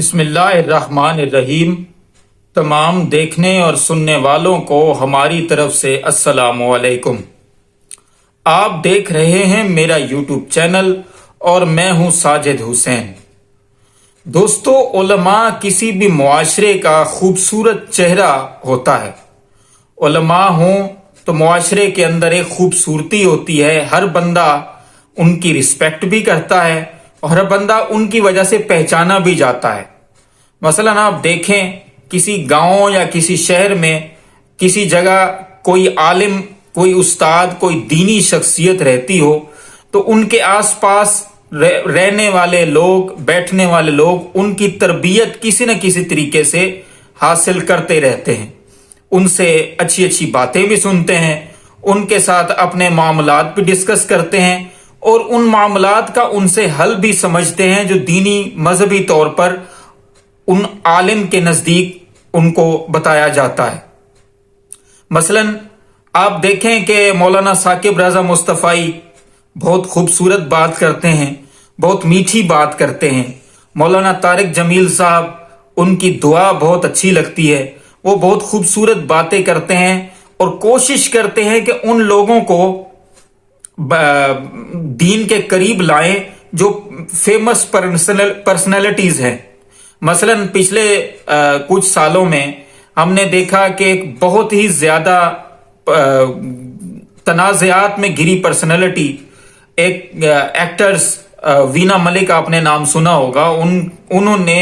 بسم اللہ الرحمن الرحیم۔ تمام دیکھنے اور سننے والوں کو ہماری طرف سے السلام علیکم۔ آپ دیکھ رہے ہیں میرا یوٹیوب چینل اور میں ہوں ساجد حسین۔ دوستو، علماء کسی بھی معاشرے کا خوبصورت چہرہ ہوتا ہے۔ علماء ہوں تو معاشرے کے اندر ایک خوبصورتی ہوتی ہے، ہر بندہ ان کی رسپیکٹ بھی کرتا ہے اور ہر بندہ ان کی وجہ سے پہچانا بھی جاتا ہے۔ مثلا آپ دیکھیں کسی گاؤں یا کسی شہر میں کسی جگہ کوئی عالم، کوئی استاد، کوئی دینی شخصیت رہتی ہو تو ان کے آس پاس رہنے والے لوگ، بیٹھنے والے لوگ ان کی تربیت کسی نہ کسی طریقے سے حاصل کرتے رہتے ہیں، ان سے اچھی اچھی باتیں بھی سنتے ہیں، ان کے ساتھ اپنے معاملات بھی ڈسکس کرتے ہیں اور ان معاملات کا ان سے حل بھی سمجھتے ہیں جو دینی مذہبی طور پر ان عالم کے نزدیک ان کو بتایا جاتا ہے۔ مثلا آپ دیکھیں کہ مولانا ثاقب رضا مصطفی بہت خوبصورت بات کرتے ہیں، بہت میٹھی بات کرتے ہیں۔ مولانا طارق جمیل صاحب، ان کی دعا بہت اچھی لگتی ہے، وہ بہت خوبصورت باتیں کرتے ہیں اور کوشش کرتے ہیں کہ ان لوگوں کو دین کے قریب لائیں جو فیمس پرسنالٹیز ہیں۔ مثلا پچھلے کچھ سالوں میں ہم نے دیکھا کہ ایک بہت ہی زیادہ تنازعات میں گری پرسنالٹی، ایک ایکٹرز وینا ملک، آپ نے نام سنا ہوگا، انہوں نے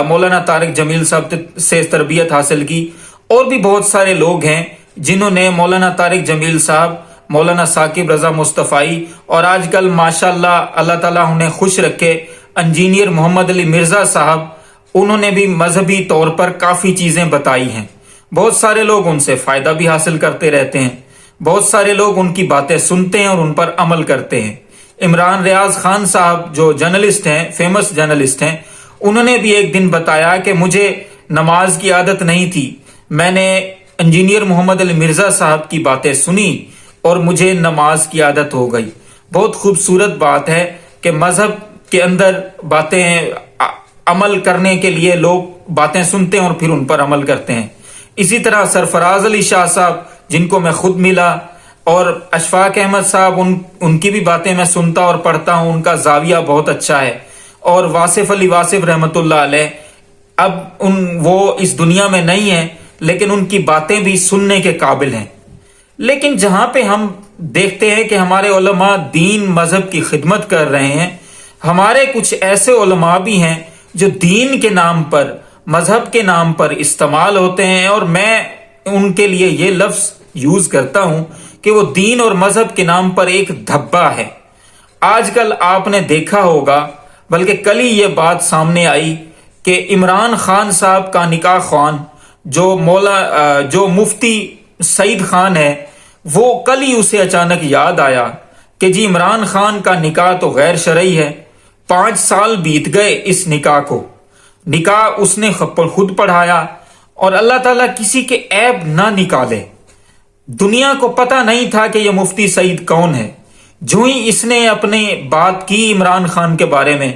مولانا طارق جمیل صاحب سے تربیت حاصل کی، اور بھی بہت سارے لوگ ہیں جنہوں نے مولانا طارق جمیل صاحب، مولانا ثاقب رضا مصطفی اور آج کل ماشاءاللہ اللہ تعالیٰ انہیں خوش رکھے انجینئر محمد علی مرزا صاحب، انہوں نے بھی مذہبی طور پر کافی چیزیں بتائی ہیں۔ بہت سارے لوگ ان سے فائدہ بھی حاصل کرتے رہتے ہیں، بہت سارے لوگ ان کی باتیں سنتے ہیں اور ان پر عمل کرتے ہیں۔ عمران ریاض خان صاحب جو جرنلسٹ ہیں، فیمس جرنلسٹ ہیں، انہوں نے بھی ایک دن بتایا کہ مجھے نماز کی عادت نہیں تھی، میں نے انجینئر محمد علی مرزا صاحب کی باتیں سنی اور مجھے نماز کی عادت ہو گئی۔ بہت خوبصورت بات ہے کہ مذہب کے اندر باتیں عمل کرنے کے لیے لوگ باتیں سنتے ہیں اور پھر ان پر عمل کرتے ہیں۔ اسی طرح سرفراز علی شاہ صاحب، جن کو میں خود ملا، اور اشفاق احمد صاحب، ان کی بھی باتیں میں سنتا اور پڑھتا ہوں، ان کا زاویہ بہت اچھا ہے، اور واصف علی واصف رحمۃ اللہ علیہ، اب وہ اس دنیا میں نہیں ہیں لیکن ان کی باتیں بھی سننے کے قابل ہیں۔ لیکن جہاں پہ ہم دیکھتے ہیں کہ ہمارے علماء دین مذہب کی خدمت کر رہے ہیں، ہمارے کچھ ایسے علماء بھی ہیں جو دین کے نام پر، مذہب کے نام پر استعمال ہوتے ہیں، اور میں ان کے لیے یہ لفظ یوز کرتا ہوں کہ وہ دین اور مذہب کے نام پر ایک دھبا ہے۔ آج کل آپ نے دیکھا ہوگا، بلکہ کل ہی یہ بات سامنے آئی کہ عمران خان صاحب کا نکاح خوان جو مفتی سعید خان ہے، وہ کل ہی اسے اچانک یاد آیا کہ جی عمران خان کا نکاح تو غیر شرعی ہے۔ 5 سال بیت گئے اس نکاح کو، نکاح اس نے خود پڑھایا، اور اللہ تعالیٰ کسی کے عیب نہ نکالے۔ دنیا کو پتہ نہیں تھا کہ یہ مفتی سعید کون ہے۔ جو ہی اس نے اپنے بات کی عمران خان کے بارے میں،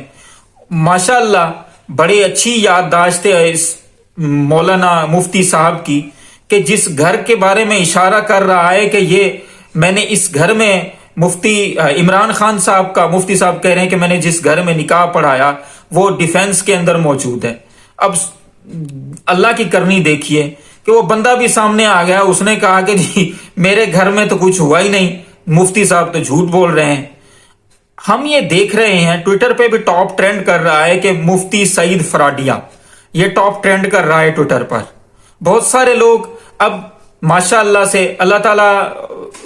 ماشاءاللہ بڑی اچھی یادداشت ہے اس مولانا مفتی صاحب کی، کہ جس گھر کے بارے میں اشارہ کر رہا ہے کہ یہ میں نے اس گھر میں مفتی عمران خان صاحب کا، مفتی صاحب کہہ رہے ہیں کہ میں نے جس گھر میں نکاح پڑھایا وہ ڈیفنس کے اندر موجود ہے۔ اب اللہ کی کرنی دیکھیے کہ وہ بندہ بھی سامنے آ گیا، اس نے کہا کہ جی میرے گھر میں تو کچھ ہوا ہی نہیں، مفتی صاحب تو جھوٹ بول رہے ہیں۔ ہم یہ دیکھ رہے ہیں ٹویٹر پہ بھی ٹاپ ٹرینڈ کر رہا ہے کہ مفتی سعید فراڈیا، یہ ٹاپ ٹرینڈ کر رہا ہے ٹویٹر پر۔ بہت سارے لوگ اب ماشاءاللہ سے، اللہ تعالیٰ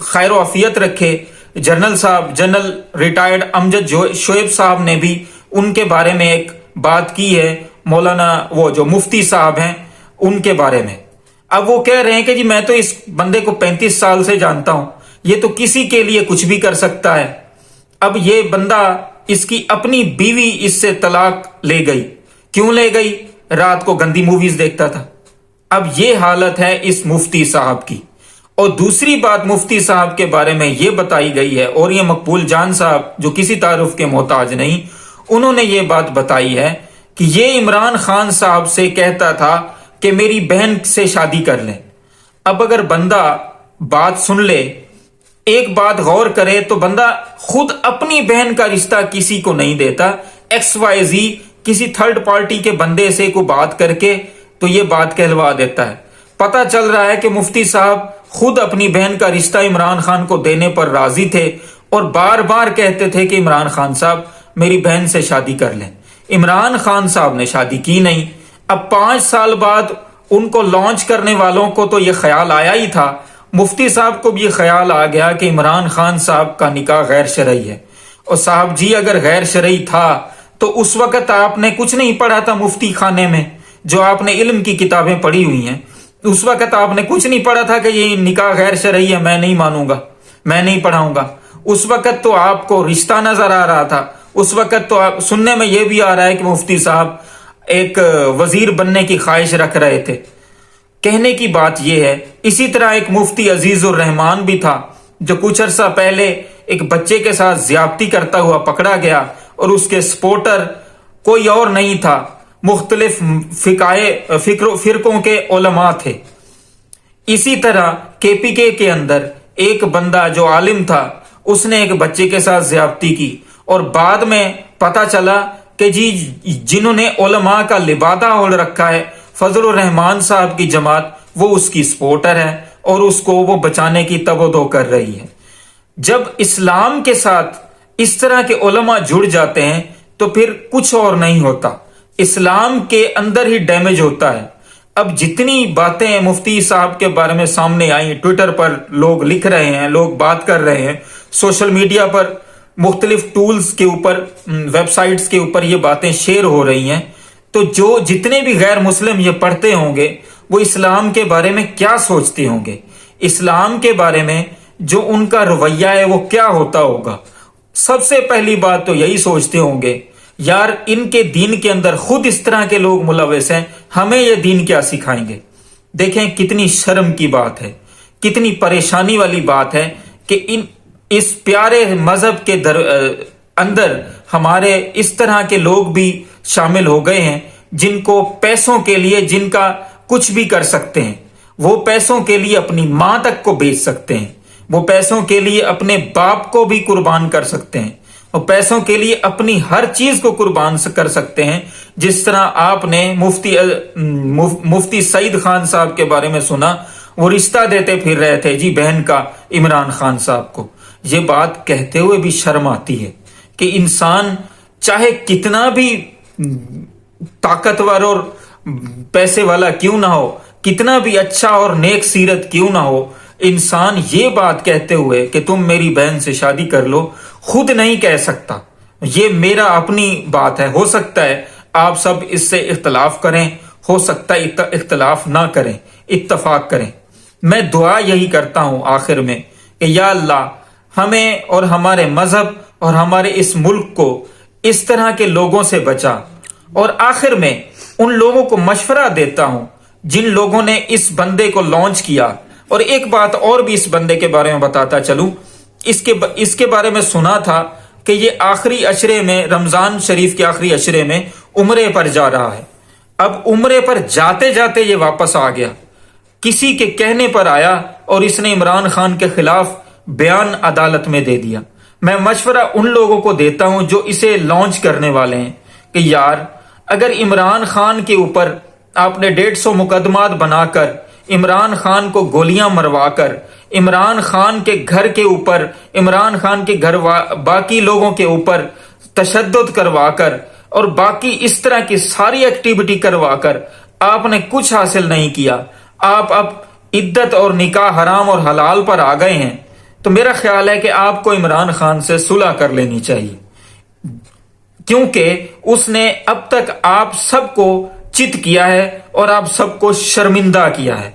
خیر و عافیت رکھے، جنرل ریٹائرڈ امجد شعیب صاحب نے بھی ان کے بارے میں ایک بات کی ہے، مولانا وہ جو مفتی صاحب ہیں ان کے بارے میں۔ اب وہ کہہ رہے ہیں کہ جی میں تو اس بندے کو 35 سال سے جانتا ہوں، یہ تو کسی کے لیے کچھ بھی کر سکتا ہے۔ اب یہ بندہ، اس کی اپنی بیوی اس سے طلاق لے گئی، کیوں لے گئی؟ رات کو گندی موویز دیکھتا تھا۔ اب یہ حالت ہے اس مفتی صاحب کی۔ اور دوسری بات مفتی صاحب کے بارے میں یہ بتائی گئی ہے، اور یہ مقبول جان صاحب جو کسی تعارف کے محتاج نہیں، انہوں نے یہ بات بتائی ہے کہ یہ عمران خان صاحب سے کہتا تھا کہ میری بہن سے شادی کر لیں۔ اب اگر بندہ بات سن لے، ایک بات غور کرے، تو بندہ خود اپنی بہن کا رشتہ کسی کو نہیں دیتا، ایکس وائی زی کسی تھرڈ پارٹی کے بندے سے کو بات کر کے تو یہ بات کہلوا دیتا ہے۔ پتہ چل رہا ہے کہ مفتی صاحب خود اپنی بہن کا رشتہ عمران خان کو دینے پر راضی تھے اور بار بار کہتے تھے کہ عمران خان صاحب میری بہن سے شادی کر لیں۔ عمران خان صاحب نے شادی کی نہیں۔ اب 5 سال بعد ان کو لانچ کرنے والوں کو تو یہ خیال آیا ہی تھا، مفتی صاحب کو بھی یہ خیال آ گیا کہ عمران خان صاحب کا نکاح غیر شرعی ہے۔ اور صاحب جی اگر غیر شرعی تھا تو اس وقت آپ نے کچھ نہیں پڑھا تھا مفتی خانے میں، جو آپ نے علم کی کتابیں پڑھی ہوئی ہیں، اس وقت آپ نے کچھ نہیں پڑھا تھا کہ یہ نکاح غیر شرعی ہے، میں نہیں مانوں گا، میں نہیں پڑھاؤں گا۔ اس وقت تو آپ کو رشتہ نظر آ رہا تھا، اس وقت تو آپ سننے میں یہ بھی آ رہا ہے کہ مفتی صاحب ایک وزیر بننے کی خواہش رکھ رہے تھے۔ کہنے کی بات یہ ہے، اسی طرح ایک مفتی عزیز الرحمان بھی تھا جو کچھ عرصہ پہلے ایک بچے کے ساتھ زیادتی کرتا ہوا پکڑا گیا، اور اس کے سپورٹر کوئی اور نہیں تھا، مختلف فرقوں کے علماء تھے۔ اسی طرح کے پی کے اندر ایک بندہ جو عالم تھا، اس نے ایک بچے کے ساتھ زیادتی کی، اور بعد میں پتا چلا کہ جی جنہوں نے علماء کا لبادہ اوڑھ رکھا ہے، فضل الرحمان صاحب کی جماعت، وہ اس کی سپورٹر ہے اور اس کو وہ بچانے کی تب و دو کر رہی ہے۔ جب اسلام کے ساتھ اس طرح کے علماء جڑ جاتے ہیں تو پھر کچھ اور نہیں ہوتا، اسلام کے اندر ہی ڈیمیج ہوتا ہے۔ اب جتنی باتیں مفتی صاحب کے بارے میں سامنے آئی، ٹویٹر پر لوگ لکھ رہے ہیں، لوگ بات کر رہے ہیں، سوشل میڈیا پر مختلف ٹولز کے اوپر، ویب سائٹس کے اوپر یہ باتیں شیئر ہو رہی ہیں، تو جو جتنے بھی غیر مسلم یہ پڑھتے ہوں گے وہ اسلام کے بارے میں کیا سوچتے ہوں گے، اسلام کے بارے میں جو ان کا رویہ ہے وہ کیا ہوتا ہوگا؟ سب سے پہلی بات تو یہی سوچتے ہوں گے، یار ان کے دین کے اندر خود اس طرح کے لوگ ملوث ہیں، ہمیں یہ دین کیا سکھائیں گے؟ دیکھیں کتنی شرم کی بات ہے، کتنی پریشانی والی بات ہے کہ اس پیارے مذہب کے اندر ہمارے اس طرح کے لوگ بھی شامل ہو گئے ہیں، جن کو پیسوں کے لیے، جن کا کچھ بھی کر سکتے ہیں، وہ پیسوں کے لیے اپنی ماں تک کو بیچ سکتے ہیں، وہ پیسوں کے لیے اپنے باپ کو بھی قربان کر سکتے ہیں، وہ پیسوں کے لیے اپنی ہر چیز کو قربان کر سکتے ہیں۔ جس طرح آپ نے مفتی سعید خان صاحب کے بارے میں سنا، وہ رشتہ دیتے پھر رہے تھے جی بہن کا عمران خان صاحب کو۔ یہ بات کہتے ہوئے بھی شرم آتی ہے کہ انسان چاہے کتنا بھی طاقتور اور پیسے والا کیوں نہ ہو، کتنا بھی اچھا اور نیک سیرت کیوں نہ ہو، انسان یہ بات کہتے ہوئے کہ تم میری بہن سے شادی کر لو خود نہیں کہہ سکتا۔ یہ میرا اپنی بات ہے، ہو سکتا ہے آپ سب اس سے اختلاف کریں، ہو سکتا ہے اختلاف نہ کریں، اتفاق کریں۔ میں دعا یہی کرتا ہوں آخر میں کہ یا اللہ ہمیں اور ہمارے مذہب اور ہمارے اس ملک کو اس طرح کے لوگوں سے بچا۔ اور آخر میں ان لوگوں کو مشورہ دیتا ہوں جن لوگوں نے اس بندے کو لانچ کیا۔ اور ایک بات اور بھی اس بندے کے بارے میں بتاتا چلوں، اس کے بارے میں سنا تھا کہ یہ آخری عشرے میں، رمضان شریف کے آخری عشرے میں عمرے پر جا رہا ہے۔ اب عمرے پر جاتے جاتے یہ واپس آ گیا، کسی کے کہنے پر آیا اور اس نے عمران خان کے خلاف بیان عدالت میں دے دیا۔ میں مشورہ ان لوگوں کو دیتا ہوں جو اسے لانچ کرنے والے ہیں کہ یار اگر عمران خان کے اوپر آپ نے 150 مقدمات بنا کر، عمران خان کو گولیاں مروا کر، عمران خان کے گھر کے اوپر، عمران خان کے گھر باقی لوگوں کے اوپر تشدد کروا کر اور باقی اس طرح کی ساری ایکٹیویٹی کروا کر آپ نے کچھ حاصل نہیں کیا، آپ اب عدت اور نکاح حرام اور حلال پر آ گئے ہیں، تو میرا خیال ہے کہ آپ کو عمران خان سے صلح کر لینی چاہیے، کیونکہ اس نے اب تک آپ سب کو چت کیا ہے اور آپ سب کو شرمندہ کیا ہے۔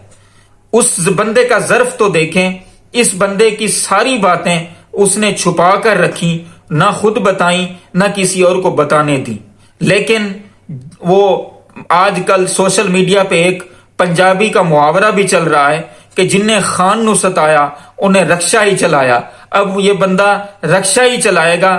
اس بندے کا ظرف تو دیکھیں، اس بندے کی ساری باتیں اس نے چھپا کر رکھی، نہ خود بتائیں نہ کسی اور کو بتانے دی، لیکن وہ آج کل سوشل میڈیا پہ ایک پنجابی کا محاورہ بھی چل رہا ہے کہ جن نے خان نو ستایا انہیں رکشا ہی چلایا۔ اب یہ بندہ رکشا ہی چلائے گا